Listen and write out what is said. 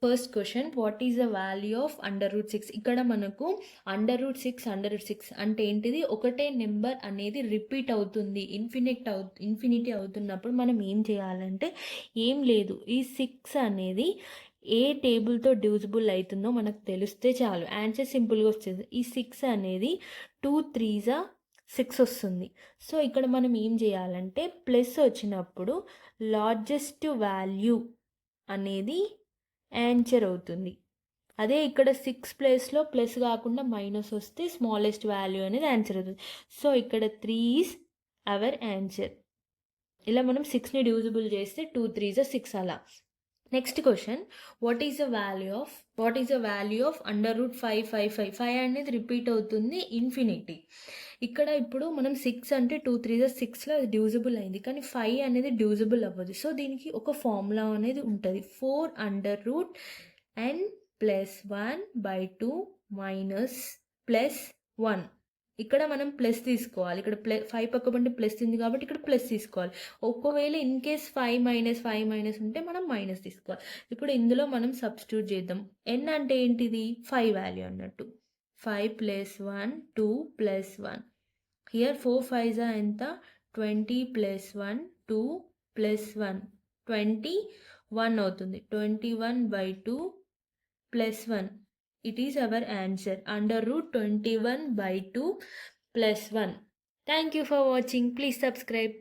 First question, what is the value of √6? ఇక్కడ మనకు √6 అంటే ఏంటిది? ఒకటే నెంబర్ అనేది రిపీట్ అవుతుంది, ఇన్ఫినిటీ అవుతున్నప్పుడు మనం ఏం చేయాలంటే, ఏం లేదు, ఈ 6 అనేది ఏ టేబుల్తో డివిజిబుల్ అవుతుందో మనకు తెలిస్తే చాలు, ఆన్సర్ సింపుల్గా వస్తుంది. ఈ 6 అనేది 2 3 6 వస్తుంది. సో ఇక్కడ మనం ఏం చేయాలంటే, ప్లస్ వచ్చినప్పుడు లార్జెస్ట్ వాల్యూ అనేది ఆన్సర్ అవుతుంది. అదే ఇక్కడ 6 ప్లేస్లో ప్లస్ కాకుండా మైనస్ వస్తే స్మాలెస్ట్ వాల్యూ అనేది ఆన్సర్ అవుతుంది. సో ఇక్కడ 3 ఈజ్ అవర్ ఆన్సర్. ఇలా మనం 6ని డివిజిబుల్ చేస్తే 2 3 6 అలా. Next question, what is the value of √555? 5 అనేది రిపీట్ అవుతుంది ఇన్ఫినిటీ. ఇక్కడ ఇప్పుడు మనం 6 అంటే 2 3 6లో డివిజిబుల్ అయింది, కానీ 5 అనేది డివిజిబుల్ అవ్వదు. సో దీనికి ఒక ఫార్ములా అనేది ఉంటుంది, 4√n + 1/2 - +1. ఇక్కడ మనం ప్లస్ తీసుకోవాలి, ఇక్కడ 5 పక్కబండి ప్లస్ ఉంది కాబట్టి ఇక్కడ ప్లస్ తీసుకోవాలి. ఒకవేళ ఇన్ కేస్ 5 ఉంటే మనం మైనస్ తీసుకోవాలి. ఇప్పుడు ఇందులో మనం సబ్స్టిట్యూట్ చేద్దాం. n అంటే ఏంటిది? 5 వాల్యూ అన్నట్టు. 5 + 1 2 + 1. హియర్ 4 5 ఎంత? 20 + 1 2 + 1 21 అవుతుంది. 21/2 + 1. It is our answer, √21/2 + 1. Thank you for watching. Please subscribe.